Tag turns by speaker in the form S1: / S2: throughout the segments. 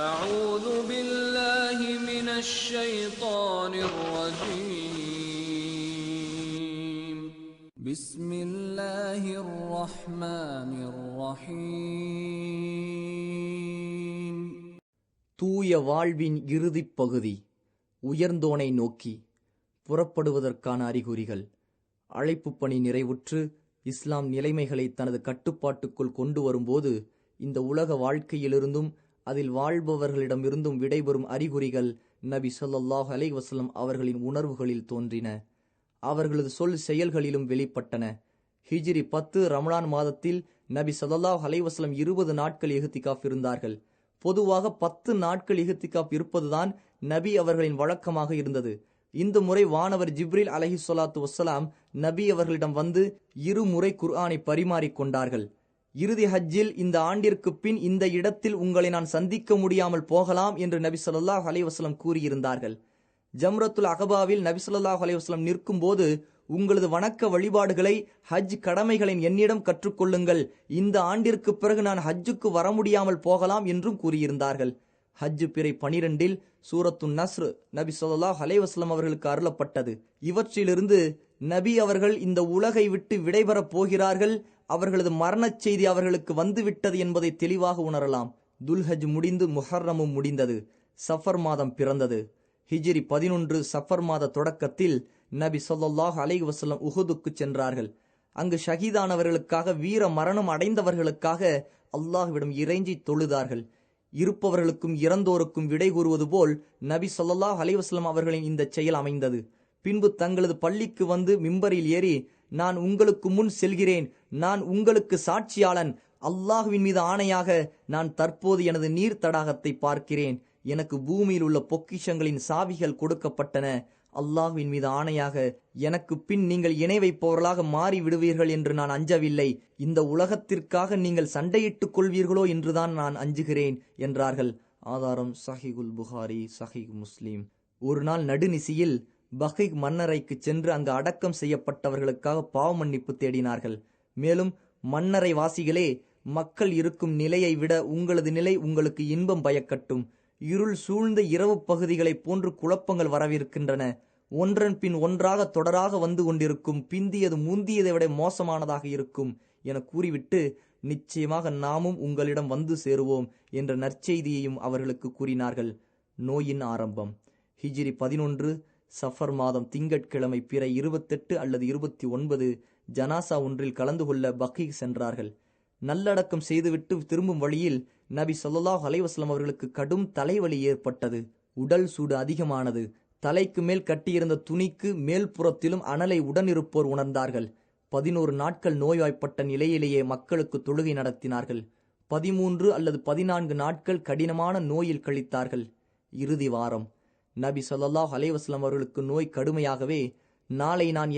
S1: أعوذ بالله من الشيطان الرجيم بسم الله الرحمن الرحيم
S2: தூய வாழ்வின் இறுதிப் பகுதி. உயர்ந்தோனை நோக்கி புறப்படுவதற்கான அறிகுறிகள். அழைப்பு பணி நிறைவுற்று இஸ்லாம் நிலைமைகளை தனது கட்டுப்பாட்டுக்குள் கொண்டு வரும்போது இந்த உலக வாழ்க்கையிலிருந்தும் அதில் வாழ்பவர்களிடமிருந்தும் விடைபெறும் அறிகுறிகள் நபி ஸல்லல்லாஹு அலைஹி வஸல்லம் அவர்களின் உணர்வுகளில் தோன்றின. அவர்களது சொல் செயல்களிலும் வெளிப்பட்டன. ஹிஜ்ரி 10 ரமலான் மாதத்தில் நபி ஸல்லல்லாஹு அலைஹி வஸல்லம் 20 நாட்கள் இஹ்திகாஃப் இருந்தார்கள். பொதுவாக 10 நாட்கள் இஹ்திகாஃப் இருப்பதுதான் நபி அவர்களின் வழக்கமாக இருந்தது. இந்த முறை வானவர் ஜிப்ரீல் அலைஹிஸ்ஸலாத்து வஸ்ஸலாம் நபி அவர்களிடம் வந்து 2 முறை குர்ஆனை பரிமாறிக் கொண்டார்கள். இறுதி ஹஜ்ஜில் இந்த ஆண்டிற்கு பின் இந்த இடத்தில் உங்களை நான் சந்திக்க முடியாமல் போகலாம் என்று நபி ஸல்லல்லாஹு அலைஹி வஸல்லம் கூறியிருந்தார்கள். ஜம்ரத்துல் அகபாவில் நபி ஸல்லல்லாஹு அலைஹி வஸல்லம் நிற்கும் போது உங்களது வணக்க வழிபாடுகளை ஹஜ் கடமைகளின் என்னிடம் கற்றுக்கொள்ளுங்கள், இந்த ஆண்டிற்கு பிறகு நான் ஹஜ்ஜுக்கு வர முடியாமல் போகலாம் என்றும் கூறியிருந்தார்கள். ஹஜ் பிறை 12 சூரத்து நஸ்ர் நபி ஸல்லல்லாஹு அலைஹி வஸல்லம் அவர்களுக்கு அருளப்பட்டது. இவற்றிலிருந்து நபி அவர்கள் இந்த உலகை விட்டு விடைபெறப் போகிறார்கள், அவர்களது மரணச் செய்தி அவர்களுக்கு வந்துவிட்டது என்பதை தெளிவாக உணரலாம். துல்ஹஜ் முடிந்து முஹர்ரமும் முடிந்தது. சஃபர் மாதம் பிறந்தது. ஹிஜ்ரி 11 சஃபர் மாத தொடக்கத்தில் நபி ஸல்லல்லாஹு அலைஹி வஸல்லம் உஹுதுக்கு சென்றார்கள். அங்கு ஷஹீதானவர்களுக்காக, வீர மரணம் அடைந்தவர்களுக்காக அல்லாஹ்விடம் இறைஞ்சி தொழுதார்கள். இருப்பவர்களுக்கும் இறந்தோருக்கும் விடை கூறுவது போல் நபி ஸல்லல்லாஹு அலைஹி வஸல்லம் அவர்களின் இந்த செயல் அமைந்தது. பின்பு தங்களது பள்ளிக்கு வந்து மிம்பரில் ஏறி, நான் உங்களுக்கு முன் செல்கிறேன், நான் உங்களுக்கு சாட்சியாளன், அல்லாஹ்வின் மீது ஆணையாக நான் தற்போது எனது நீர் தடாகத்தை பார்க்கிறேன், எனக்கு பூமியில் உள்ள பொக்கிஷங்களின் சாவிகள் கொடுக்கப்பட்டன, அல்லாஹ்வின் மீது ஆணையாக எனக்கு பின் நீங்கள் இணை வைப்பவர்களாக மாறி விடுவீர்கள் என்று நான் அஞ்சவில்லை, இந்த உலகத்திற்காக நீங்கள் சண்டையிட்டுக் கொள்வீர்களோ என்றுதான் நான் அஞ்சுகிறேன் என்றார்கள். ஆதாரம் சஹீஹுல் புகாரி, சஹீஹ் முஸ்லிம். ஒரு நாள் நடுநிசியில் பஹீக் மன்னரைக்கு சென்று அங்கு அடக்கம் செய்யப்பட்டவர்களுக்காக பாவ மன்னிப்பு தேடினார்கள். மேலும், மன்னரை வாசிகளே, மக்கள் இருக்கும் நிலையை விட உங்களது நிலை உங்களுக்கு இன்பம் பயக்கட்டும். இருள் சூழ்ந்த இரவு பகுதிகளைப் போன்று குழப்பங்கள் வரவிருக்கின்றன. ஒன்றன் பின் ஒன்றாக தொடராக வந்து கொண்டிருக்கும். பிந்தியது முந்தியதை விட மோசமானதாக இருக்கும் என கூறிவிட்டு, நிச்சயமாக நாமும் உங்களிடம் வந்து சேருவோம் என்ற நற்செய்தியையும் அவர்களுக்கு கூறினார்கள். நோயின் ஆரம்பம். ஹிஜ்ரி 11 சஃபர் மாதம் திங்கட்கிழமை பிறை 28 அல்லது 29 ஜனாசா ஒன்றில் கலந்து கொள்ள பகீக் சென்றார்கள். நல்லடக்கம் செய்துவிட்டு திரும்பும் வழியில் நபி ஸல்லல்லாஹு அலைஹி வஸல்லம் அவர்களுக்கு கடும் தலைவலி ஏற்பட்டது. உடல் சூடு அதிகமானது. தலைக்கு மேல் கட்டியிருந்த துணிக்கு மேல்புறத்திலும் அனலை உடனிருப்போர் உணர்ந்தார்கள். 11 நாட்கள் நோய்வாய்ப்பட்ட நிலையிலேயே மக்களுக்கு தொழுகை நடத்தினார்கள். 13 அல்லது 14 நாட்கள் கடினமான நோயில் கழித்தார்கள். இறுதி வாரம். நபி ஸல்லல்லாஹு அலைஹி வஸல்லம் அவர்களுக்கு நோய் கடுமையாகவே, நாளை நான்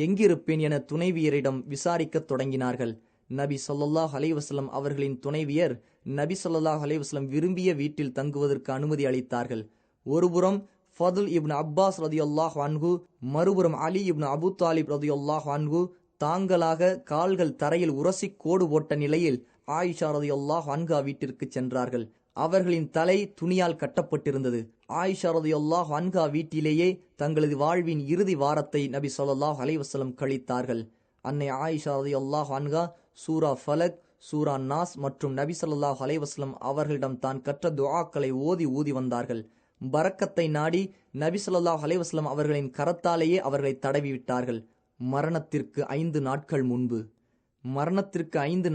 S2: எங்கிருப்பேன் என துணைவியரிடம் விசாரிக்கத் தொடங்கினார்கள். நபி ஸல்லல்லாஹு அலைஹி வஸல்லம் அவர்களின் துணைவியர் நபி ஸல்லல்லாஹு அலைஹி வஸல்லம் விரும்பிய வீட்டில் தங்குவதற்கு அனுமதி அளித்தார்கள். ஒருபுறம் ஃபதுல் இப்னு அப்பாஸ் ரதியல்லாஹு அன்ஹு, மறுபுறம் அலி இப்னு அபு தாலிப் ரதியல்லாஹு அன்ஹு தாங்களாக கால்கள் தரையில் உரசி கோடு போட்ட நிலையில் ஆயிஷா ரதியல்லாஹு அன்ஹா வீட்டிற்கு சென்றார்கள். அவர்களின் தலை துணியால் கட்டப்பட்டிருந்தது. ஆயிஷா ரலியல்லாஹு அன்ஹா வீட்டிலேயே தங்களது வாழ்வின் இறுதி வாரத்தை நபி ஸல்லல்லாஹு அலைஹி வஸல்லம் கழித்தார்கள். அன்னை ஆயிஷா ரலியல்லாஹு அன்ஹா சூரா ஃபலக், சூரா நாஸ் மற்றும் நபி ஸல்லல்லாஹு அலைஹி வஸல்லம் அவர்களிடம் தான் கற்ற துஆக்களை ஊதி வந்தார்கள். பரக்கத்தை நாடி நபி ஸல்லல்லாஹு அலைஹி வஸல்லம் அவர்களின் கரத்தாலேயே அவர்களை தடவி விட்டார்கள். மரணத்திற்கு 5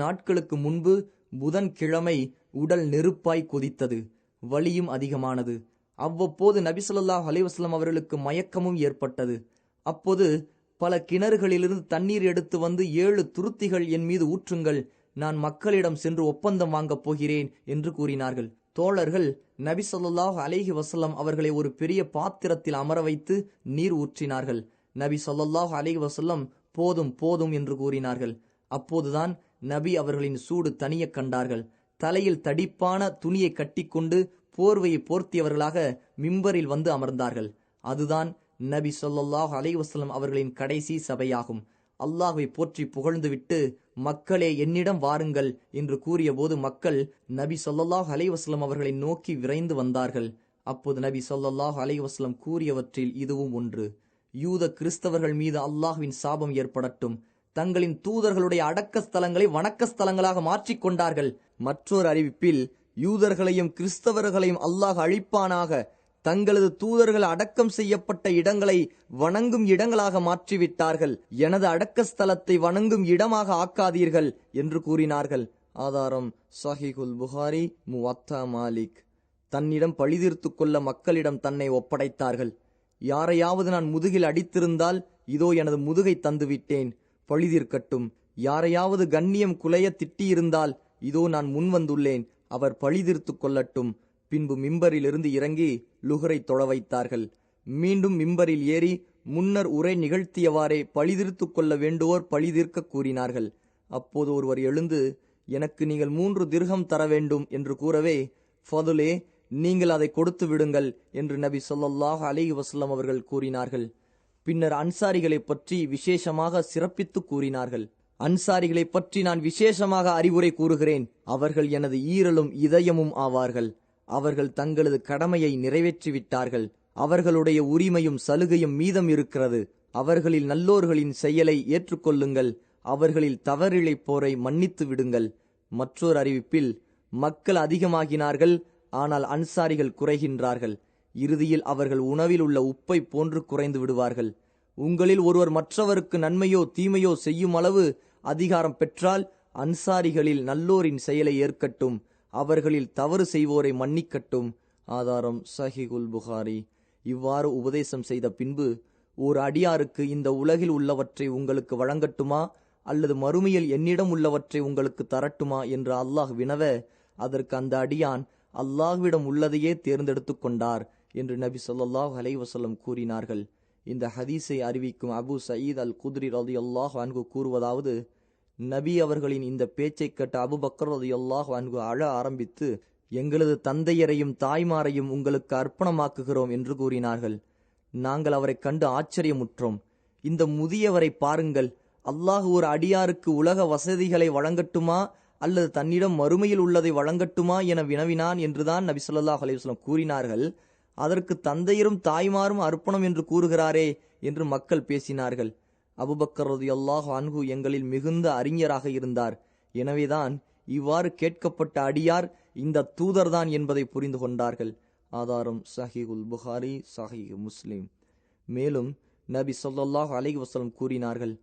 S2: நாட்களுக்கு முன்பு புதன்கிழமை உடல் நெருப்பாய் கொதித்தது. வலியும் அதிகமானது. அவ்வப்போது நபி ஸல்லல்லாஹு அலைஹி வஸல்லம் அவர்களுக்கு மயக்கமும் ஏற்பட்டது. அப்போது பல கிணறுகளிலிருந்து தண்ணீர் எடுத்து வந்து 7 துருத்திகள் என் மீது ஊற்றுங்கள், நான் மக்களிடம் சென்று ஒப்பந்தம் வாங்கப் போகிறேன் என்று கூறினார்கள். தோழர்கள் நபி ஸல்லல்லாஹு அலைஹி வஸல்லம் அவர்களை ஒரு பெரிய பாத்திரத்தில் அமர வைத்து நீர் ஊற்றினார்கள். நபி ஸல்லல்லாஹு அலைஹி வஸல்லம் போதும் போதும் என்று கூறினார்கள். அப்போதுதான் நபி அவர்களின் சூடு தனிய கண்டார்கள். தலையில் தடிப்பான துணியை கட்டிக்கொண்டு போர்வையை போர்த்தியவர்களாக மிம்பரில் வந்து அமர்ந்தார்கள். அதுதான் நபி ஸல்லல்லாஹு அலைஹி வஸல்லம் அவர்களின் கடைசி சபையாகும். அல்லாஹ்வை போற்றி புகழ்ந்துவிட்டு, மக்களே என்னிடம் வாருங்கள் என்று கூறியபோது மக்கள் நபி ஸல்லல்லாஹு அலைஹி வஸல்லம் அவர்களை நோக்கி விரைந்து வந்தார்கள். அப்போது நபி ஸல்லல்லாஹு அலைஹி வஸல்லம் கூறியவற்றில் இதுவும் ஒன்று. யூத கிறிஸ்தவர்கள் மீது அல்லாஹ்வின் சாபம் ஏற்படட்டும். தங்களின் தூதர்களுடைய அடக்க ஸ்தலங்களை வணக்க ஸ்தலங்களாக மாற்றிக்கொண்டார்கள். மற்றொரு அறிவிப்பில், யூதர்களையும் கிறிஸ்தவர்களையும் அல்லாஹ் அழிப்பானாக. தங்களது தூதர்கள் அடக்கம் செய்யப்பட்ட இடங்களை வணங்கும் இடங்களாக மாற்றிவிட்டார்கள். எனது அடக்க ஸ்தலத்தை வணங்கும் இடமாக ஆக்காதீர்கள் என்று கூறினார்கள். ஆதாரம் ஸஹீஹுல் புகாரி, முவத்தா மாலிக். தன்னிடம் பழிதீர்த்து கொள்ள மக்களிடம் தன்னை ஒப்படைத்தார்கள். யாரையாவது நான் முதுகில் அடித்திருந்தால் இதோ எனது முதுகை தந்துவிட்டேன், பழிதீர்க்கட்டும். யாரையாவது கண்ணியம் குலைய திட்டியிருந்தால் இதோ நான் முன்வந்துள்ளேன், அவர் பழிதீர்த்து கொள்ளட்டும். பின்பு மிம்பரிலிருந்து இறங்கி லுஹரை தொழ வைத்தார்கள். மீண்டும் மிம்பரில் ஏறி முன்னர் உரை நிகழ்த்தியவாறே பழிதீர்த்து கொள்ள வேண்டுவோர் பழிதீர்க்க கூறினார்கள். அப்போது ஒருவர் எழுந்து, எனக்கு நீங்கள் 3 திர்ஹம் தர வேண்டும் என்று கூறவே, ஃபதுலே, நீங்கள் அதை கொடுத்து விடுங்கள் என்று நபி ஸல்லல்லாஹு அலைஹி வஸல்லம் அவர்கள் கூறினார்கள். பின்னர் அன்சாரிகளை பற்றி விசேஷமாக சிறப்பித்து கூறினார்கள். அன்சாரிகளை பற்றி நான் விசேஷமாக அறிவுரை கூறுகிறேன். அவர்கள் எனது ஈரலும் இதயமும் ஆவார்கள். அவர்கள் தங்களது கடமையை நிறைவேற்றிவிட்டார்கள். அவர்களுடைய உரிமையும் சலுகையும் மீதம் இருக்கிறது. அவர்களில் நல்லோர்களின் செயலை ஏற்றுக்கொள்ளுங்கள். அவர்களில் தவறிழைப்போரை மன்னித்து விடுங்கள். மற்றொரு அறிவிப்பில், மக்கள் அதிகமாகினார்கள், ஆனால் அன்சாரிகள் குறைகின்றார்கள். இறுதியில் அவர்கள் உணவில் உள்ள உப்பை போன்று குறைந்து விடுவார்கள். உங்களில் ஒருவர் மற்றவருக்கு நன்மையோ தீமையோ செய்யும் அளவு அதிகாரம் பெற்றால் அன்சாரிகளில் நல்லோரின் செயலை ஏற்கட்டும். அவர்களில் தவறு செய்வோரை மன்னிக்கட்டும். ஆதாரம் ஸஹீஹுல் புகாரி. இவ்வாறு உபதேசம் செய்த பின்பு, ஓர் அடியாருக்கு இந்த உலகில் உள்ளவற்றை உங்களுக்கு வழங்கட்டுமா அல்லது மறுமையில் என்னிடம் உள்ளவற்றை உங்களுக்கு தரட்டுமா என்று அல்லாஹ் வினவ, அதற்கு அந்த அடியான் அல்லாஹ்விடம் உள்ளதையே தேர்ந்தெடுத்து கொண்டார் என்று நபி ஸல்லல்லாஹு அலைஹி வஸல்லம் கூறினார்கள். இந்த ஹதீஸை அறிவிக்கும் அபு சயீத் அல் குத்ரி ரலியல்லாஹு அன்ஹு கூறுவதாவது, நபி அவர்களின் இந்த பேச்சை கேட்ட அபூபக்கர் ரலியல்லாஹு அன்ஹு அழ ஆரம்பித்து, எங்களது தந்தையரையும் தாய்மாரையும் உங்களுக்கு அர்ப்பணமாக்குகிறோம் என்று கூறினார்கள். நாங்கள் அவரை கண்டு ஆச்சரியமுற்றோம். இந்த முதியவரை பாருங்கள், அல்லாஹ் ஒரு அடியாருக்கு உலக வசதிகளை வழங்கட்டுமா அல்லது தன்னிடம் மறுமையில் உள்ளதை வழங்கட்டுமா என வினவினான் என்றுதான் நபி ஸல்லல்லாஹு அலைஹி வஸல்லம் கூறினார்கள். அதற்கு தந்தையரும் தாய்மாரும் அர்ப்பணம் என்று கூறுகிறாரே என்று மக்கள் பேசினார்கள். அபூபக்கர் ரலியல்லாஹு அன்ஹு எங்களில் மிகுந்த அறிஞராக இருந்தார். எனவேதான் இவ்வாறு கேட்கப்பட்ட அடியார் இந்த தூதர்தான் என்பதை புரிந்து கொண்டார்கள். ஆதாரம் ஸஹீஹுல் புகாரி, ஸஹீஹ் முஸ்லிம். மேலும் நபி ஸல்லல்லாஹு அலைஹி வஸல்லம் கூறினார்கள்,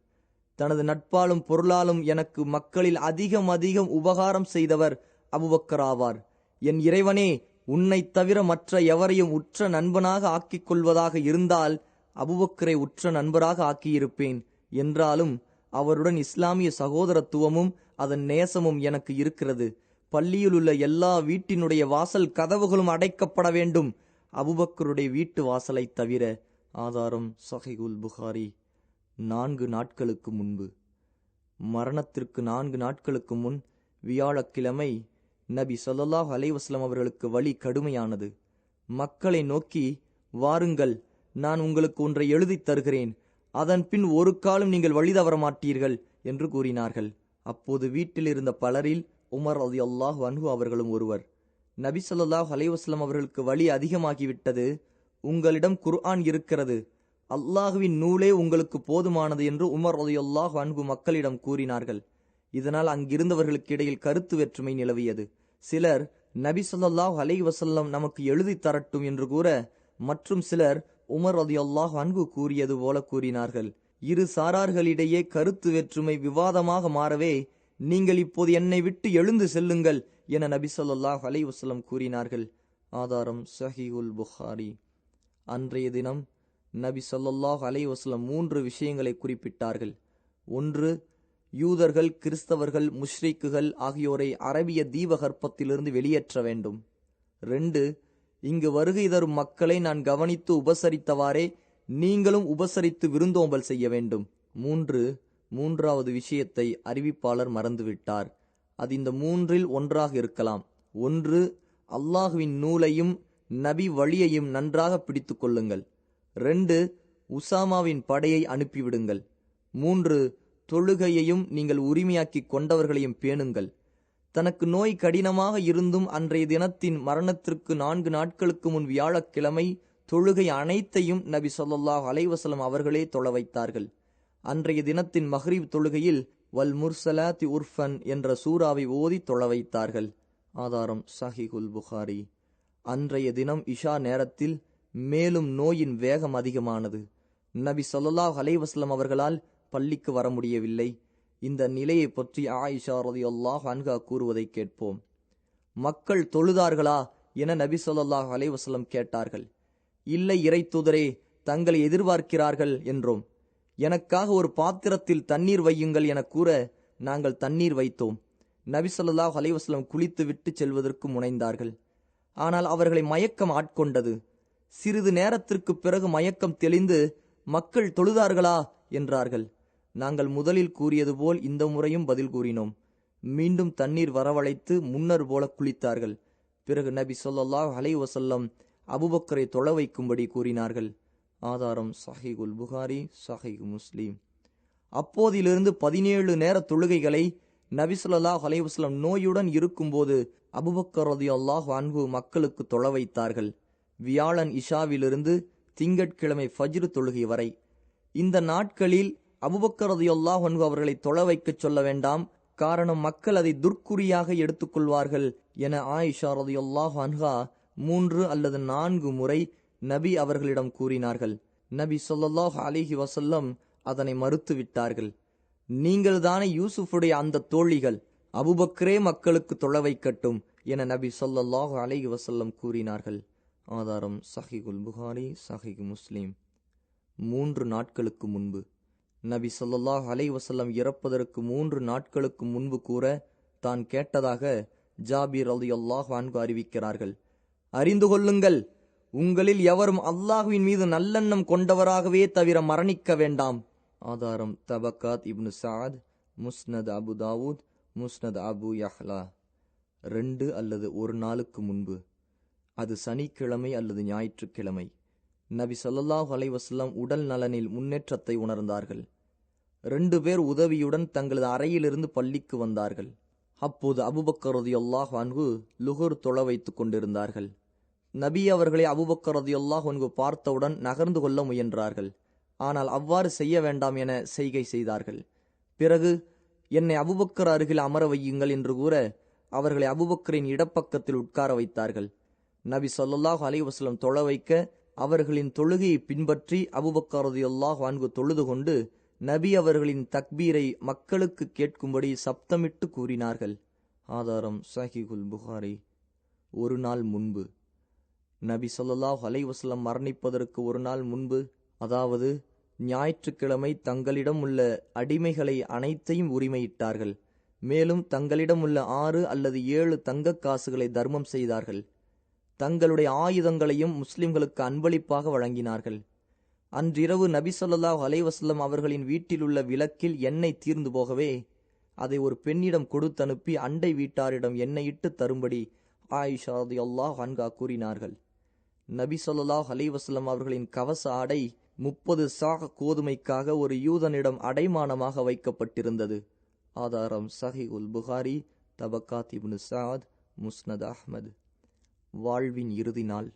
S2: தனது நட்பாலும் பொருளாலும் எனக்கு மக்களில் அதிகம் உபகாரம் செய்தவர் அபூபக்கர் ஆவார். என் இறைவனே, உன்னை தவிர மற்ற எவரையும் உற்ற நண்பனாக ஆக்கிக் கொள்வதாக இருந்தால் அபூபக்கரை உற்ற நண்பராக ஆக்கியிருப்பேன். என்றாலும் அவருடன் இஸ்லாமிய சகோதரத்துவமும் அதன் நேசமும் எனக்கு இருக்கிறது. பள்ளியில் உள்ள எல்லா வீட்டினுடைய வாசல் கதவுகளும் அடைக்கப்பட வேண்டும், அபூபக்கருடைய வீட்டு வாசலை தவிர. ஆதாரம் ஸஹீஹுல் புகாரி. 4 நாட்களுக்கு முன்பு, மரணத்திற்கு 4 நாட்களுக்கு முன் வியாழக்கிழமை நபி ஸல்லல்லாஹு அலைஹி வஸல்லம் அவர்களுக்கு வலி கடுமையானது. மக்களை நோக்கி, வாருங்கள், நான் உங்களுக்கு ஒன்றை எழுதி தருகிறேன், அதன் பின் ஒரு காலம் நீங்கள் வழி தவற மாட்டீர்கள் என்று கூறினார்கள். அப்போது வீட்டில் இருந்த பலரில் உமர் ரலியல்லாஹு அன்ஹு அவர்களும் ஒருவர். நபி ஸல்லல்லாஹு அலைஹி வஸல்லம் அவர்களுக்கு வலி அதிகமாகிவிட்டது, உங்களிடம் குர்ஆன் இருக்கிறது, அல்லாஹுவின் நூலே உங்களுக்கு போதுமானது என்று உமர் ரலியல்லாஹு அன்ஹு மக்களிடம் கூறினார்கள். இதனால் அங்கிருந்தவர்களுக்கு இடையில் கருத்து வேற்றுமை நிலவியது. சிலர் நபி ஸல்லல்லாஹு அலைஹி வஸல்லம் நமக்கு எழுதி தரட்டும் என்று கூற, மற்றும் சிலர் உமர் ரலியல்லாஹு அன்ஹு கூறியது போல கூறினார்கள். இரு சாரார்களிடையே கருத்து வேற்றுமை விவாதமாக மாறவே, நீங்கள் இப்போது என்னை விட்டு எழுந்து செல்லுங்கள் என நபி ஸல்லல்லாஹு அலைஹி வஸல்லம் கூறினார்கள். ஆதாரம் ஸஹீஹுல் புகாரி. அன்றைய தினம் நபி ஸல்லல்லாஹு அலைஹி வஸல்லம் 3 விஷயங்களை குறிப்பிட்டார்கள். 1. யூதர்கள், கிறிஸ்தவர்கள், முஷ்ரிக்குகள் ஆகியோரை அரபிய தீபகற்பத்திலிருந்து வெளியேற்ற வேண்டும். 2. இங்கு வருகை தரும் மக்களை நான் கவனித்து உபசரித்தவாறே நீங்களும் உபசரித்து விருந்தோம்பல் செய்ய வேண்டும். 3. மூன்றாவது விஷயத்தை அறிவிப்பாளர் மறந்துவிட்டார். அது இந்த 3இல் ஒன்றாக இருக்கலாம். 1. அல்லாஹுவின் நூலையும் நபி வழியையும் நன்றாக பிடித்து கொள்ளுங்கள். 2. உசாமாவின் படையை அனுப்பிவிடுங்கள். 3. தொழுகையையும் நீங்கள் உரிமையாக்கிக் கொண்டவர்களையும் பேணுங்கள். தனக்கு நோய் கடினமாக இருந்தும் அன்றைய தினத்தின் மரணத்திற்கு 4 நாட்களுக்கு முன் வியாழக்கிழமை தொழுகை அனைத்தையும் நபி ஸல்லல்லாஹு அலைஹி வஸல்லம் அவர்களே தொழ வைத்தார்கள். அன்றைய தினத்தின் மக்ரிப் தொழுகையில் வல் முர்சலாத்தி உர்ஃபன் என்ற சூறாவை ஓதி தொழ வைத்தார்கள். ஆதாரம் சஹீஹுல் புகாரி. அன்றைய தினம் இஷா நேரத்தில் மேலும் நோயின் வேகம் அதிகமானது. நபி ஸல்லல்லாஹு அலைஹி வஸல்லம் அவர்களால் பள்ளிக்கு வர முடியவில்லை. இந்த நிலையை பற்றி ஆயிஷா ரலியல்லாஹு அன்ஹா கூறுவதை கேட்போம். மக்கள் தொழுதார்களா என நபி ஸல்லல்லாஹு அலைஹி வஸல்லம் கேட்டார்கள். இல்லை இறை தூதரே, தங்களை எதிர்பார்க்கிறார்கள் என்றோம். எனக்காக ஒரு பாத்திரத்தில் தண்ணீர் வையுங்கள் என கூற நாங்கள் தண்ணீர் வைத்தோம். நபி ஸல்லல்லாஹு அலைஹி வஸல்லம் குளித்து விட்டு செல்வதற்கு முனைந்தார்கள். ஆனால் அவர்களை மயக்கம் ஆட்கொண்டது. சிறிது நேரத்திற்கு பிறகு மயக்கம் தெளிந்து மக்கள் தொழுதார்களா என்றார்கள். நாங்கள் முதலில் கூறியது போல் இந்த முறையும் பதில் கூறினோம். மீண்டும் தண்ணீர் வரவழைத்து முன்னர் போல குளித்தார்கள். பிறகு நபி ஸல்லல்லாஹு அலைஹி வஸல்லம் அபூபக்கரை தொழ வைக்கும்படி கூறினார்கள். ஆதாரம் சஹீஹுல் புகாரி, சஹீஹ் முஸ்லிம். அப்போதிலிருந்து 17 நேர தொழுகைகளை நபி ஸல்லல்லாஹு அலைஹி வஸல்லம் நோயுடன் இருக்கும்போது அபூபக்கர் ரலியல்லாஹு அன்ஹு மக்களுக்கு தொழ வைத்தார்கள். வியாழன் இஷாவிலிருந்து திங்கட்கிழமை ஃபஜ்ர் தொழுகை வரை. இந்த நாட்களில் அபூபக்கர் ரலியல்லாஹு அன்ஹு அவர்களை தொழ வைக்கச் சொல்ல வேண்டாம், காரணம் மக்கள் அதை துர்க்குறியாக எடுத்துக்கொள்வார்கள் என ஆயிஷா ரலியல்லாஹு அன்ஹா 3 அல்லது 4 முறை நபி அவர்களிடம் கூறினார்கள். நபி ஸல்லல்லாஹு அலைஹி வஸல்லம் அதனை மறுத்துவிட்டார்கள். நீங்கள் தானே யூசுஃபுடைய அந்த தோழிகள், அபூபக்கரே மக்களுக்கு தொழ வைக்கட்டும் என நபி ஸல்லல்லாஹு அலைஹி வஸல்லம் கூறினார்கள். ஆதாரம் சஹீஹுல் புகாரி, சஹீஹ் முஸ்லிம். 3 நாட்களுக்கு முன்பு நபி ஸல்லல்லாஹு அலைஹி வஸல்லம் இறப்பதற்கு 3 நாட்களுக்கு முன்பு கூற தான் கேட்டதாக ஜாபீர் ரலியல்லாஹு அன்ஹு அறிவிக்கிறார்கள். அறிந்து கொள்ளுங்கள், உங்களில் எவரும் அல்லாஹ்வின் மீது நல்லெண்ணம் கொண்டவராகவே தவிர மரணிக்க வேண்டாம். ஆதாரம் தபக்காத் இப்னு சஅத், முஸ்னத் அபு தாவூத், முஸ்னத் அபு யஹ்லா. 2 அல்லது 1 நாளுக்கு முன்பு, அது சனிக்கிழமை அல்லது ஞாயிற்றுக்கிழமை. நபி ஸல்லல்லாஹு அலைஹி வஸல்லம் உடல் நலனில் முன்னேற்றத்தை உணர்ந்தார்கள். 2 பேர் உதவியுடன் தங்களது அறையிலிருந்து பள்ளிக்கு வந்தார்கள். அப்போது அபூபக்கர் ரலியல்லாஹு அன்ஹு லுஹர் தொழ வைத்துக் கொண்டிருந்தார்கள். நபி அவர்களை அபூபக்கர் ரலியல்லாஹு அன்ஹு பார்த்தவுடன் நகர்ந்து கொள்ள முயன்றார்கள். ஆனால் அவ்வாறு செய்ய வேண்டாம் என செய்கை செய்தார்கள். பிறகு என்னை அபூபக்கர் அருகில் அமர வையுங்கள் என்று கூற அவர்களை அபூபக்கரின் இடப்பக்கத்தில் உட்கார வைத்தார்கள். நபி ஸல்லல்லாஹு அலைஹி வஸல்லம் தொழ வைக்க அவர்களின் தொழுகையை பின்பற்றி அபூபக்கர் ரலியல்லாஹு அன்ஹு தொழுது கொண்டு நபி அவர்களின் தக்பீரை மக்களுக்கு கேட்கும்படி சப்தமிட்டு கூறினார்கள். ஆதாரம் சஹீஹுல் புகாரி. 1 நாள் முன்பு, நபி ஸல்லல்லாஹு அலைஹி வஸல்லம் மரணிப்பதற்கு 1 நாள் முன்பு, அதாவது ஞாயிற்றுக்கிழமை தங்களிடம் உள்ள அடிமைகளை அனைத்தையும் உரிமையிட்டார்கள். மேலும் தங்களிடம் உள்ள 6 அல்லது 7 தங்கக் காசுகளை தர்மம் செய்தார்கள். தங்களுடைய ஆயுதங்களையும் முஸ்லிம்களுக்கு அன்பளிப்பாக வழங்கினார்கள். அன்றிரவு நபி ஸல்லல்லாஹு அலைஹி வஸல்லம் அவர்களின் வீட்டில் உள்ள விளக்கில் எண்ணெய் தீர்ந்து போகவே அதை ஒரு பெண்ணிடம் கொடுத்தனுப்பி அண்டை வீட்டாரிடம் எண்ணெயிட்டு தரும்படி ஆயிஷா ரலியல்லாஹு அன்ஹா கூறினார்கள். நபி ஸல்லல்லாஹு அலைஹி வஸல்லம் அவர்களின் கவச ஆடை 30 சாக கோதுமைக்காக ஒரு யூதனிடம் அடைமானமாக வைக்கப்பட்டிருந்தது. ஆதாரம் சஹீஹுல் புகாரி, தபக்காத் இப்னு சஅத், முஸ்னத் அஹ்மத். வாழ்வின் இறுதி நாள்.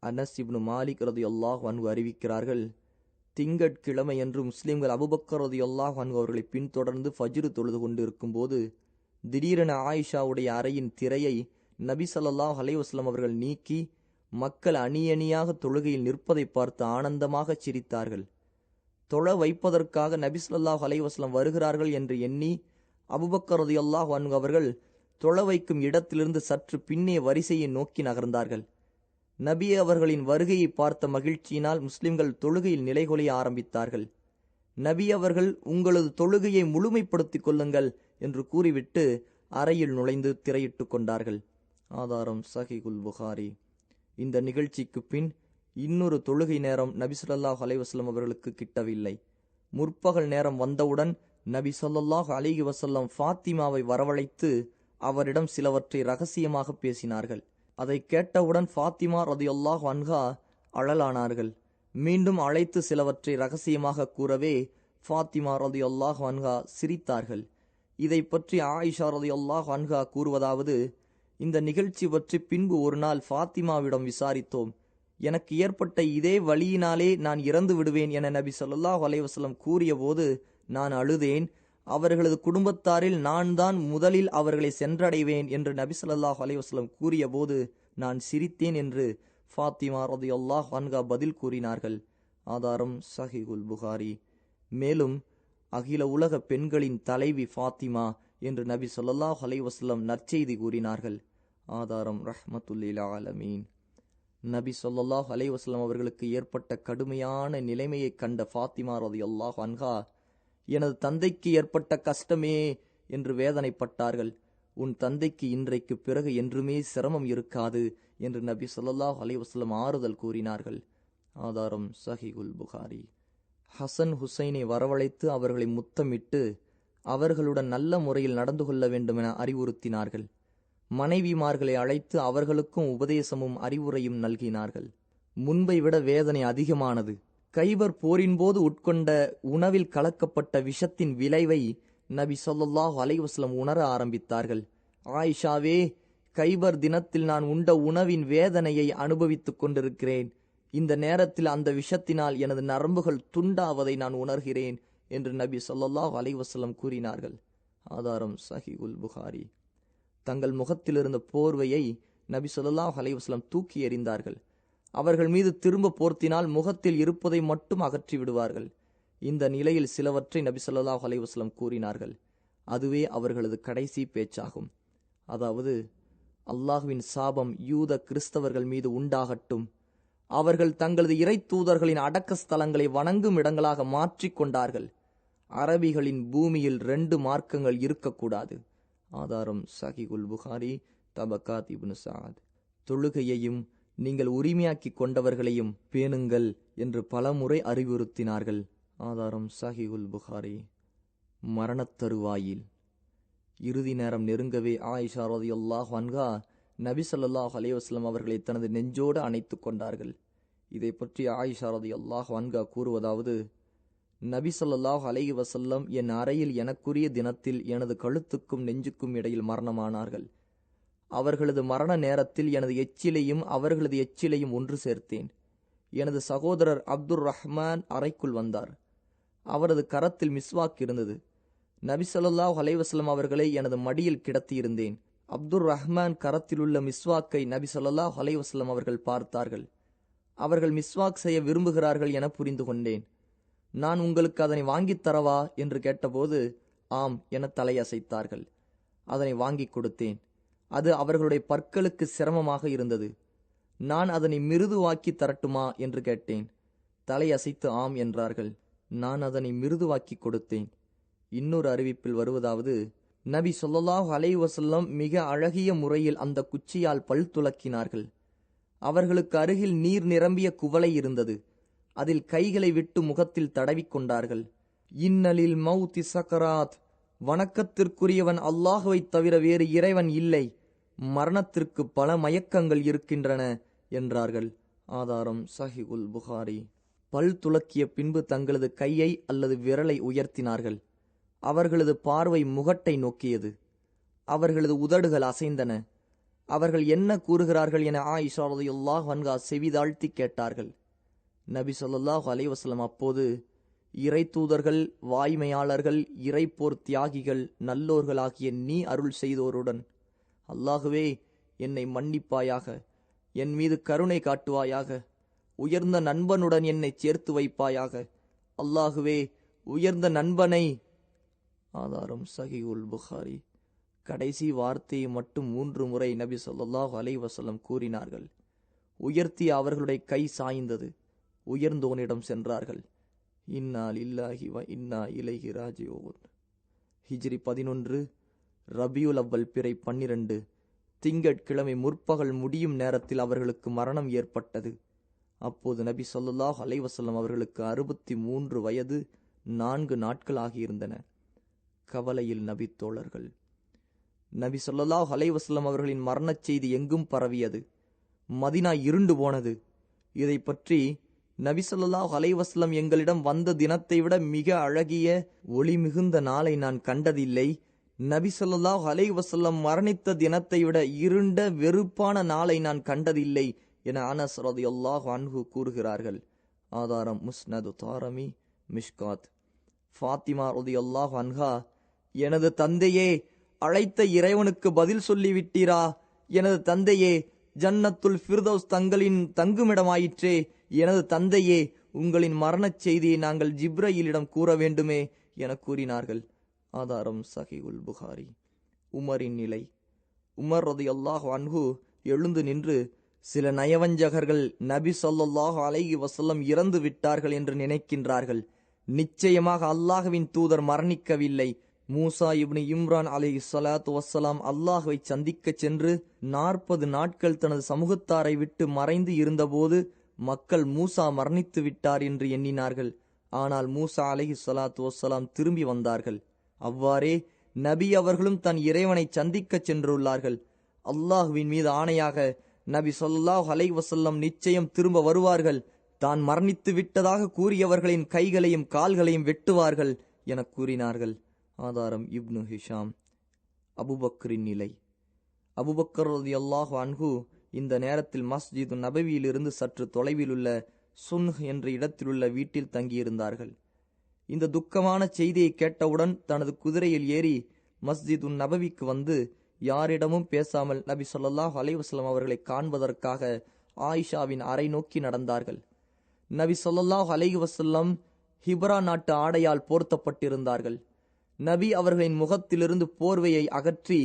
S2: அனஸ் இப்னு மாலிக் ரலியல்லாஹு அன்ஹு அறிவிக்கிறார்கள், திங்கட்கிழமையன்று முஸ்லிம்கள் அபூபக்கர் ரலியல்லாஹு அன்ஹு அவர்களை பின்தொடர்ந்து ஃபஜ்ர் தொழுது கொண்டு இருக்கும்போது திடீரென ஆயிஷாவுடைய அறையின் திரையை நபி ஸல்லல்லாஹு அலைஹி வஸல்லம் அவர்கள் நீக்கி மக்கள் அணியணியாக தொழுகையில் நிற்பதை பார்த்து ஆனந்தமாக சிரித்தார்கள். தொழ வைப்பதற்காக நபி ஸல்லல்லாஹு அலைஹி வஸல்லம் வருகிறார்கள் என்று எண்ணி அபூபக்கர் ரலியல்லாஹு அன்ஹு அவர்கள் தொழ வைக்கும் இடத்திலிருந்து சற்று பின்னே வரிசையை நோக்கி நகர்ந்தார்கள். நபி அவர்களின் வருகையை பார்த்த மகிழ்ச்சியினால் முஸ்லிம்கள் தொழுகையில் நிலைகொலைய ஆரம்பித்தார்கள். நபி அவர்கள் உங்களது தொழுகையை முழுமைப்படுத்திக் கொள்ளுங்கள் என்று கூறிவிட்டு அறையில் நுழைந்து திரையிட்டு கொண்டார்கள். ஆதாரம் சஹீஹுல் புகாரி. இந்த நிகழ்ச்சிக்கு பின் இன்னொரு தொழுகை நேரம் நபி ஸல்லல்லாஹு அலைஹி வஸல்லம் அவர்களுக்கு கிட்டவில்லை. முற்பகல் நேரம் வந்தவுடன் நபி ஸல்லல்லாஹு அலைஹி வஸல்லம் ஃபாத்திமாவை வரவழைத்து அவரிடம் சிலவற்றை ரகசியமாக பேசினார்கள். அதை கேட்டவுடன் ஃபாத்திமா ரலியல்லாஹு அன்ஹா அழலானார்கள். மீண்டும் அழைத்து சிலவற்றை ரகசியமாக கூறவே ஃபாத்திமா ரலியல்லாஹு அன்ஹா சிரித்தார்கள். இதை பற்றி ஆயிஷா ரலியல்லாஹு அன்ஹா கூறுவதாவது, இந்த நிகழ்ச்சி பற்றி பின்பு ஒரு நாள் ஃபாத்திமாவிடம் விசாரித்தோம். எனக்கு ஏற்பட்ட இதே வழியினாலே நான் இறந்து விடுவேன் என நபி ஸல்லல்லாஹு அலைஹி வஸல்லம் கூறிய போது நான் அழுதேன். அவர்களது குடும்பத்தாரில் நான் தான் முதலில் அவர்களை சென்றடைவேன் என்று நபி ஸல்லல்லாஹு அலைஹி வஸல்லம் கூறிய போது நான் சிரித்தேன் என்று ஃபாத்திமா ரலியல்லாஹு அன்ஹா பதில் கூறினார்கள். ஆதாரம் சஹீஹுல் புகாரி. மேலும் அகில உலக பெண்களின் தலைவி ஃபாத்திமா என்று நபி ஸல்லல்லாஹு அலைஹி வஸல்லம் நற்செய்தி கூறினார்கள். ஆதாரம் ரஹ்மத்துல்லில் ஆலமீன். நபி ஸல்லல்லாஹு அலைஹி வஸல்லம் அவர்களுக்கு ஏற்பட்ட கடுமையான நிலைமையை கண்ட ஃபாத்திமா ரலியல்லாஹு அன்ஹா, எனது தந்தைக்கு ஏற்பட்ட கஷ்டமே என்று வேதனைப்பட்டார்கள். உன் தந்தைக்கு இன்றைக்கு பிறகு என்றுமே சிரமம் இருக்காது என்று நபி ஸல்லல்லாஹு அலைஹி வஸல்லம் ஆறுதல் கூறினார்கள். ஆதாரம் சஹீஹுல் புகாரி. ஹசன் ஹுசைனை வரவழைத்து அவர்களை முத்தமிட்டு அவர்களுடன் நல்ல முறையில் நடந்து கொள்ள வேண்டும் என அறிவுறுத்தினார்கள். மனைவிமார்களை அழைத்து அவர்களுக்கும் உபதேசமும் அறிவுரையும் நல்கினார்கள். முன்பை விட வேதனை அதிகமானது. கைபர் போரின் போது உட்கொண்ட உணவில் கலக்கப்பட்ட விஷத்தின் விளைவை நபி ஸல்லல்லாஹு அலைஹி வஸல்லம் உணர ஆரம்பித்தார்கள். ஆயிஷாவே, கைபர் தினத்தில் நான் உண்ட உணவின் வேதனையை அனுபவித்துக் கொண்டிருக்கிறேன். இந்த நேரத்தில் அந்த விஷத்தினால் எனது நரம்புகள் துண்டாவதை நான் உணர்கிறேன் என்று நபி ஸல்லல்லாஹு அலைஹி வஸல்லம் கூறினார்கள். ஆதாரம் சஹீஹுல் புகாரி. தங்கள் முகத்தில் இருந்த போர்வையை நபி ஸல்லல்லாஹு அலைஹி வஸல்லம் தூக்கி எறிந்தார்கள். அவர்கள் மீது திரும்ப போர்த்தினால் முகத்தில் இருப்பதை மட்டும் அகற்றி விடுவார்கள். இந்த நிலையில் சிலவற்றை நபி ஸல்லல்லாஹு அலைஹி வஸல்லம் கூறினார்கள். அதுவே அவர்களது கடைசி பேச்சாகும். அதாவது, அல்லாஹ்வின் சாபம் யூத கிறிஸ்தவர்கள் மீது உண்டாகட்டும். அவர்கள் தங்களது இறை தூதர்களின் அடக்க ஸ்தலங்களை வணங்கும் இடங்களாக மாற்றிக்கொண்டார்கள். அரபிகளின் பூமியில் 2 மார்க்கங்கள் இருக்கக்கூடாது. ஆதாரம் சஹீஹுல் புகாரி, தபகாத் இப்னு சஅத். தொழுகையையும் நீங்கள் உரிமையாக்கி கொண்டவர்களையும் பேணுங்கள் என்று பலமுறை அறிவுறுத்தினார்கள். ஆதாரம் சஹீஹுல் புகாரி. மரணத்தருவாயில் இறுதி நேரம் நெருங்கவே ஆயிஷா ரலியல்லாஹு அன்ஹா நபி ஸல்லல்லாஹு அலைஹி வஸல்லம் அவர்களை தனது நெஞ்சோடு அணைத்து கொண்டார்கள். இதை பற்றி ஆயிஷா ரலியல்லாஹு அன்ஹா கூறுவதாவது, நபி ஸல்லல்லாஹு அலைஹி வஸல்லம் என் அறையில் எனக்குரிய தினத்தில் எனது கழுத்துக்கும் நெஞ்சுக்கும் இடையில் மரணமானார்கள். அவர்களது மரண நேரத்தில் எனது எச்சிலையும் அவர்களது எச்சிலையும் ஒன்று சேர்த்தேன். எனது சகோதரர் அப்துர் ரஹ்மான் அறைக்குள் வந்தார். அவரது கரத்தில் மிஸ்வாக் இருந்தது. நபி ஸல்லல்லாஹு அலைஹி வஸல்லம் அவர்களை எனது மடியில் கிடத்தியிருந்தேன். அப்துர் ரஹ்மான் கரத்தில் உள்ள மிஸ்வாக்கை நபி ஸல்லல்லாஹு அலைஹி வஸல்லம் அவர்கள் பார்த்தார்கள். அவர்கள் மிஸ்வாக் செய்ய விரும்புகிறார்கள் என புரிந்து கொண்டேன். நான் உங்களுக்கு அதனை வாங்கித் தரவா என்று கேட்டபோது ஆம் என தலையசைத்தார்கள். அதனை வாங்கிக் கொடுத்தேன். அது அவர்களுடைய பற்களுக்கு சிரமமாக இருந்தது. நான் அதனை மிருதுவாக்கி தரட்டுமா என்று கேட்டேன். தலையசைத்து ஆம் என்றார்கள். நான் அதனை மிருதுவாக்கி கொடுத்தேன். இன்னொரு அறிவிப்பில் வருவதாவது, நபி ஸல்லல்லாஹு அலைஹி வஸல்லம் மிக அழகிய முறையில் அந்த குச்சியால் பல் துலக்கினார்கள். அவர்களுக்கு அருகில் நீர் நிரம்பிய குவளை இருந்தது. அதில் கைகளை விட்டு முகத்தில் தடவிக்கொண்டார்கள். இன்னலில் மௌத்தி சக்கராத், வணக்கத்திற்குரியவன் அல்லாஹுவை தவிர வேறு இறைவன் இல்லை. மரணத்திற்கு பல மயக்கங்கள் இருக்கின்றன என்றார்கள். ஆதாரம் சஹீஹுல் புகாரி. பல் துலக்கிய பின்பு தங்களது கையை அல்லது விரலை உயர்த்தினார்கள். அவர்களது பார்வை முகட்டை நோக்கியது. அவர்களது உதடுகள் அசைந்தன. அவர்கள் என்ன கூறுகிறார்கள் என ஆயிஷா ரலியல்லாஹு அன்ஹா செவிதாழ்த்தி கேட்டார்கள். நபி ஸல்லல்லாஹு அலைஹி வஸல்லம் அப்போது, இறை தூதர்கள், வாய்மையாளர்கள், இறைப்போர் தியாகிகள், நல்லோர்களாகிய நீ அருள் செய்தோருடன் அல்லாஹுவே என்னை மன்னிப்பாயாக, என் மீது கருணை காட்டுவாயாக, உயர்ந்த நண்பனுடன் என்னை சேர்த்து வைப்பாயாக, அல்லாஹுவே உயர்ந்த நண்பனை. ஆதாரம் சஹீஹுல் புகாரி. கடைசி வார்த்தையை மட்டும் 3 முறை நபி ஸல்லல்லாஹு அலைஹி வஸல்லம் கூறினார்கள். உயர்த்திய அவர்களுடைய கை சாய்ந்தது. உயர்ந்தோனிடம் சென்றார்கள். இன்னா லில்லாஹி வ இன்னா இலைஹி ராஜிஊன். ஹிஜ்ரி 11, ரபியுல் அவ்வல் பிறை 12, திங்கட்கிழமை முற்பகல் முடியும் நேரத்தில் அவர்களுக்கு மரணம் ஏற்பட்டது. அப்போது நபி ஸல்லல்லாஹு அலைஹி வஸல்லம் அவர்களுக்கு 63 வயது 4 நாட்கள் ஆகியிருந்தன. கவலையில் நபி தோழர்கள். நபி ஸல்லல்லாஹு அலைஹி வஸல்லம் அவர்களின் மரணச் செய்தி எங்கும் பரவியது. மதீனா இருண்டு போனது. இதை பற்றி நபி ஸல்லல்லாஹு அலைஹி வஸல்லம் எங்களிடம் வந்த தினத்தை விட மிக அழகிய ஒளி மிகுந்த நாளை நான் கண்டதில்லை. நபி ஸல்லல்லாஹு அலைஹி வஸல்லம் மரணித்த தினத்தை விட இருண்ட வெறுப்பான நாளை நான் கண்டதில்லை என அனஸ் ரலியல்லாஹு அன்ஹு கூறுகிறார்கள். ஆதாரம் முஸ்னது தாரமி, மிஷ்காத். ஃபாத்திமா ரலியல்லாஹு அன்ஹா, எனது தந்தையே, அழைத்த இறைவனுக்கு பதில் சொல்லிவிட்டீரா? எனது தந்தையே, ஜன்னத்துல் ஃபிர்தௌஸ் தங்களின் தங்குமிடமாயிற்றே. எனது தந்தையே, உங்களின் மரணச் செய்தியை நாங்கள் ஜிப்ரீலிடம் கூற வேண்டுமே என கூறினார்கள். ஆதாரம் சஹீஹுல் புகாரி. உமரின் நிலை. உமர் ரலியல்லாஹு அன்ஹு எழுந்து நின்று, சில நயவஞ்சகர்கள் நபி ஸல்லல்லாஹு அலைஹி வஸல்லம் இறந்து விட்டார்கள் என்று நினைக்கின்றார்கள். நிச்சயமாக அல்லாஹ்வின் தூதர் மரணிக்கவில்லை. மூசா இப்னு இம்ரான் அலைஹி ஸலாத்து வஸ்ஸலாம் அல்லாஹ்வை சந்திக்கச் சென்று 40 நாட்கள் தனது சமூகத்தாரை விட்டு மறைந்து இருந்தபோது மக்கள் மூசா மரணித்து விட்டார் என்று எண்ணினார்கள். ஆனால் மூசா அலைஹி ஸலாத்து வஸ்ஸலாம் திரும்பி வந்தார்கள். அவ்வாறே நபி அவர்களும் தன் இறைவனை சந்திக்கச் சென்றுள்ளார்கள். அல்லாஹ்வின் மீது ஆணையாக நபி ஸல்லல்லாஹு அலைஹி வஸல்லம் நிச்சயம் திரும்ப வருவார்கள். தான் மரணித்து விட்டதாக கூறியவர்களின் கைகளையும் கால்களையும் வெட்டுவார்கள் என கூறினார்கள். ஆதாரம் இப்னு ஹிஷாம். அபூபக்கரின் நிலை. அபூபக்கர் ரலியல்லாஹு அன்ஹு இந்த நேரத்தில் மஸ்ஜிது நபவியிலிருந்து சற்று தொலைவில் உள்ள சுன்ஹ் என்ற இடத்திலுள்ள வீட்டில் தங்கியிருந்தார்கள். இந்த துக்கமான செய்தியை கேட்டவுடன் தனது குதிரையில் ஏறி மஸ்ஜிது நபவிக்கு வந்து யாரிடமும் பேசாமல் நபி ஸல்லல்லாஹு அலைஹி வஸல்லம் அவர்களை காண்பதற்காக ஆயிஷாவின் அறை நோக்கி நடந்தார்கள். நபி ஸல்லல்லாஹு அலைஹி வஸல்லம் ஹிப்ரா நாட்டு ஆடையால் போர்த்தப்பட்டிருந்தார்கள். நபி அவர்களின் முகத்திலிருந்து போர்வையை அகற்றி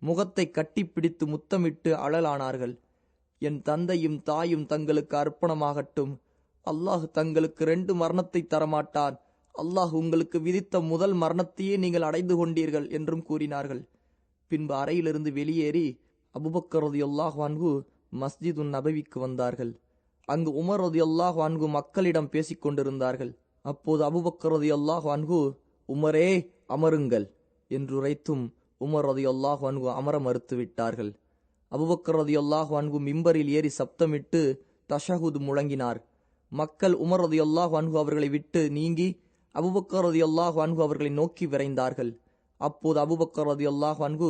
S2: முகத்தை கட்டிப்பிடித்து முத்தமிட்டு அழலானார்கள். என் தந்தையும் தாயும் தங்களுக்கு அர்ப்பணமாகட்டும். அல்லாஹ் தங்களுக்கு 2 மரணத்தை தரமாட்டான். அல்லாஹ் உங்களுக்கு விதித்த முதல் மரணத்தையே நீங்கள் அடைந்து கொண்டீர்கள் என்றும் கூறினார்கள். பின்பு அறையிலிருந்து வெளியேறி அபூபக்கர் ரலியல்லாஹு அன்ஹு மஸ்ஜிது நபவிக்கு வந்தார்கள். அங்கு உமர் ரலியல்லாஹு அன்ஹு மக்களிடம் பேசிக் கொண்டிருந்தார்கள். அப்போது அபூபக்கர் ரலியல்லாஹு அன்ஹு, உமரே அமருங்கள் என்றுரைத்தும் உமர் ரலியல்லாஹு அன்ஹு அமர மறுத்துவிட்டார்கள். அபூபக்கர் ரலியல்லாஹு அன்ஹு மிம்பரில் ஏறி சப்தமிட்டு தஷஹுத் முழங்கினார். மக்கள் உமர் ரலியல்லாஹு அன்ஹு அவர்களை விட்டு நீங்கி அபூபக்கர் ரலியல்லாஹு அன்ஹு அவர்களை நோக்கி விரைந்தார்கள். அப்போது அபூபக்கர் ரலியல்லாஹு அன்ஹு,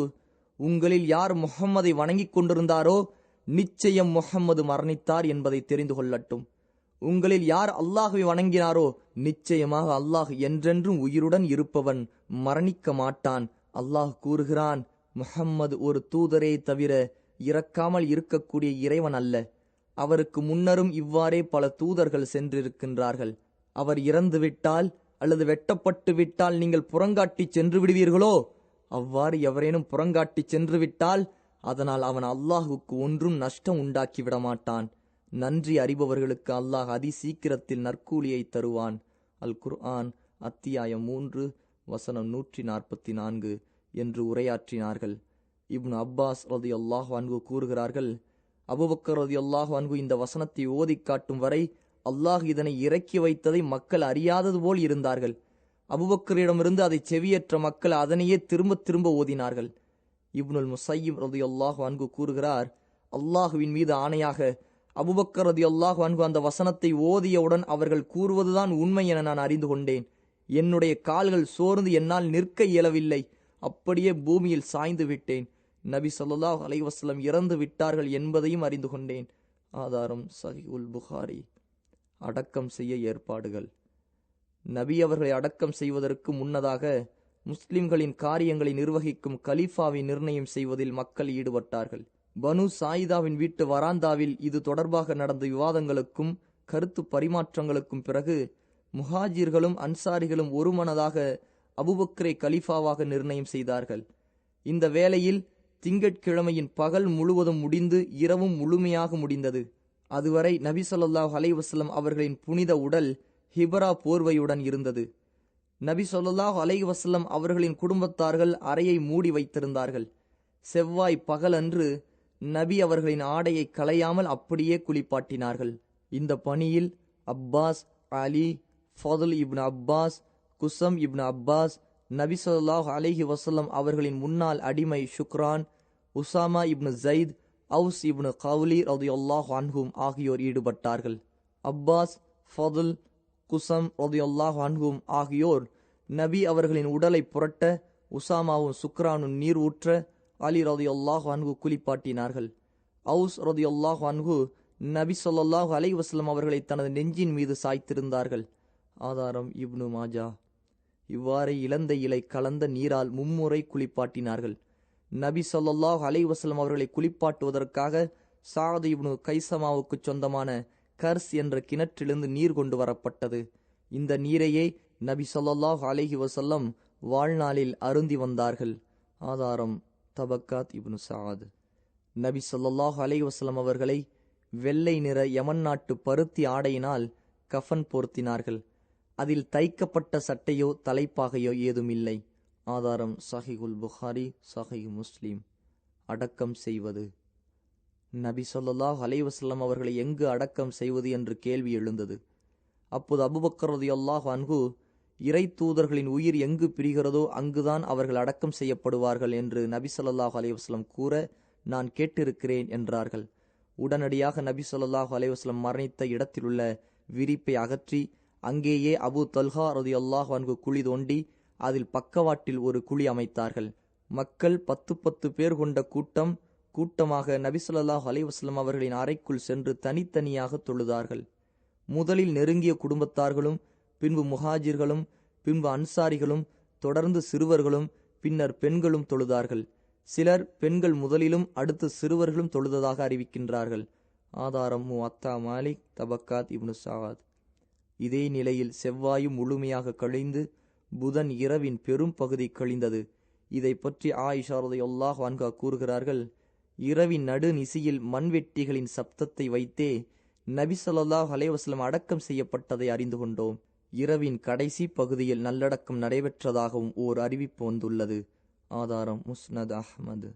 S2: உங்களில் யார் முஹம்மதை வணங்கிக் கொண்டிருந்தாரோ நிச்சயம் முஹம்மது மரணித்தார் என்பதை தெரிந்து கொள்ளட்டும். உங்களில் யார் அல்லாஹ்வை வணங்கினாரோ நிச்சயமாக அல்லாஹ் என்றென்றும் உயிருடன் இருப்பவன், மரணிக்க மாட்டான். அல்லாஹ் கூறுகிறான், முஹம்மது ஒரு தூதரே தவிர இறக்காமல் இருக்கக்கூடிய இறைவன் அல்ல. அவருக்கு முன்னரும் இவ்வாறே பல தூதர்கள் சென்றிருக்கின்றார்கள். அவர் இறந்துவிட்டால் அல்லது வெட்டப்பட்டு விட்டால் நீங்கள் புறங்காட்டி சென்று விடுவீர்களோ? அவ்வாறு எவரேனும் புறங்காட்டி சென்று விட்டால் அதனால் அவன் அல்லாஹுக்கு ஒன்றும் நஷ்டம் உண்டாக்கி விடமாட்டான். நன்றி அறிபவர்களுக்கு அல்லாஹ் அதி சீக்கிரத்தில் நற்கூலியை தருவான். அல் குர்ஆன் அத்தியாயம் 3 வசனம் 144 என்று உரையாற்றினார்கள். இப்னு அப்பாஸ் ரலியல்லாஹு அன்ஹு கூறுகிறார்கள், அபூபக்கர் ரலியல்லாஹு அன்ஹு இந்த வசனத்தை ஓதி காட்டும் வரை அல்லாஹ் இதனை இறக்கி வைத்ததை மக்கள் அறியாதது போல் இருந்தார்கள். அபூபக்கரிடமிருந்து அதை செவியேற்ற மக்கள் அதனையே திரும்ப திரும்ப ஓதினார்கள். இப்னுல் முஸையிப் ரலியல்லாஹு அன்ஹு கூறுகிறார், அல்லாஹுவின் மீது ஆணையாக அபூபக்கர் ரலியல்லாஹு அன்ஹு அந்த வசனத்தை ஓதியவுடன் அவர்கள் கூறுவதுதான் உண்மை என நான் அறிந்து கொண்டேன். என்னுடைய கால்கள் சோர்ந்து என்னால் நிற்க இயலவில்லை. அப்படியே பூமியில் சாய்ந்து விட்டேன். நபி ஸல்லல்லாஹு அலைஹி வஸல்லம் இறந்து விட்டார்கள் என்பதையும் அறிந்து கொண்டேன். ஆதாரம் சஹீஹுல் புகாரி. அடக்கம் செய்ய ஏற்பாடுகள். நபி அவர்களை அடக்கம் செய்வதற்கு முன்னதாக முஸ்லிம்களின் காரியங்களை நிர்வகிக்கும் கலீஃபாவை நிர்ணயம் செய்வதில் மக்கள் ஈடுபட்டார்கள். பனு சாயிதாவின் வீட்டு வராந்தாவில் இது தொடர்பாக நடந்த விவாதங்களுக்கும் கருத்து பரிமாற்றங்களுக்கும் பிறகு முஹாஜிர்களும் அன்சாரிகளும் ஒருமனதாக அபூபக்கரை கலீஃபாவாக நிர்ணயம் செய்தார்கள். இந்த வேளையில் திங்கட்கிழமையின் பகல் முழுவதும் முடிந்து இரவும் முழுமையாக முடிந்தது. அதுவரை நபி ஸல்லல்லாஹு அலைஹி வஸல்லம் அவர்களின் புனித உடல் ஹிப்ரா போர்வையுடன் இருந்தது. நபி ஸல்லல்லாஹு அலைஹி வஸல்லம் அவர்களின் குடும்பத்தார்கள் அறையை மூடி வைத்திருந்தார்கள். செவ்வாய் பகலன்று நபி அவர்களின் ஆடையை களையாமல் அப்படியே குளிப்பாட்டினார்கள். இந்த பணியில் அப்பாஸ், அலி, ஃபதுல் இப்னு அப்பாஸ், குசம் இப்னு அப்பாஸ், நபி ஸல்லல்லாஹு அலைஹி வஸல்லம் அவர்களின் முன்னாள் அடிமை ஷுக்ரான், உசாமா இப்னு ஜைத், அவுஸ் இப்னு கவ்லி ரலியல்லாஹு அன்ஹும் ஆகியோர் ஈடுபட்டார்கள். அப்பாஸ், ஃபதுல், குசம் ரலியல்லாஹு அன்ஹும் ஆகியோர் நபி அவர்களின் உடலை புரட்ட, உசாமாவும் சுக்ரானும் நீர் ஊற்ற அலி ரலியல்லாஹு அன்ஹு குளிப்பாட்டினார்கள். அவுஸ் ரலியல்லாஹு அன்ஹு நபி ஸல்லல்லாஹு அலைஹி வஸல்லம் அவர்களை தனது நெஞ்சின் மீது சாய்த்திருந்தார்கள். ஆதாரம் இப்னு மாஜா. இவ்வாறு இளந்த இலை கலந்த நீரால் மும்முறை குளிப்பாட்டினார்கள். நபி ஸல்லல்லாஹு அலைஹி வஸல்லம் அவர்களை குளிப்பாட்டுவதற்காக சாத் இப்னு கைசமாவுக்கு சொந்தமான கர்ஸ் என்ற கிணற்றிலிருந்து நீர் கொண்டு வரப்பட்டது. இந்த நீரையே நபி ஸல்லல்லாஹு அலைஹி வஸல்லம் வாழ்நாளில் அருந்தி வந்தார்கள். ஆதாரம் தபக்காத் இப்னு சாத். நபி ஸல்லல்லாஹு அலைஹி வஸல்லம் அவர்களை வெள்ளை நிற யமன் நாட்டு பருத்தி ஆடையினால் கஃன் போர்த்தினார்கள். அதில் தைக்கப்பட்ட சட்டையோ தலைப்பாகையோ ஏதும் இல்லை. ஆதாரம் சஹீஹுல் புகாரி, சஹீஹ் முஸ்லிம். அடக்கம் செய்வது. நபி ஸல்லல்லாஹு அலைஹி வஸல்லம் அவர்களை எங்கு அடக்கம் செய்வது என்று கேள்வி எழுந்தது. அப்போது அபூபக்கர் ரலியல்லாஹு அன்ஹு, இறை தூதர்களின் உயிர் எங்கு பிரிகிறதோ அங்குதான் அவர்கள் அடக்கம் செய்யப்படுவார்கள் என்று நபி ஸல்லல்லாஹு அலைஹி வஸல்லம் கூற நான் கேட்டிருக்கிறேன் என்றார்கள். உடனடியாக நபி ஸல்லல்லாஹு அலைஹி வஸல்லம் மரணித்த இடத்திலுள்ள விரிப்பை அகற்றி அங்கேயே அபூ தல்ஹா ரலியல்லாஹு அன்ஹு குழி தோண்டி அதில் பக்கவாட்டில் ஒரு குழி அமைத்தார்கள். மக்கள் 10 பேர் கொண்ட கூட்டமாக நபி ஸல்லல்லாஹு அலைஹி வஸல்லம் அவர்களின் அறைக்குள் சென்று தனித்தனியாக தொழுதார்கள். முதலில் நெருங்கிய குடும்பத்தார்களும், பின்பு முஹாஜிர்களும், பின்பு அன்சாரிகளும், தொடர்ந்து சிறுவர்களும், பின்னர் பெண்களும் தொழுதார்கள். சிலர் பெண்கள் முதலிலும் அடுத்து சிறுவர்களும் தொழுததாக அறிவிக்கின்றார்கள். ஆதாரம் முஅத்தா மாலிக், தபக்காத் இப்னு சாத். இதே நிலையில் செவ்வாயும் முழுமையாக கழிந்து புதன் இரவின் பெரும் பகுதி கழிந்தது. இதை பற்றி ஆயிஷா ரலியல்லாஹு அன்ஹா கூறுகிறார்கள், இரவின் நடுநிசியில் மண்வெட்டிகளின் சப்தத்தை வைத்தே நபி ஸல்லல்லாஹு அலைஹி வஸல்லம் அடக்கம் செய்யப்பட்டதை அறிந்து கொண்டோம். இரவின் கடைசி பகுதியில் நல்லடக்கம் நடைபெற்றதாகவும் ஓர் அறிவிப்பு வந்துள்ளது. ஆதாரம் முஸ்னத் அஹ்மது.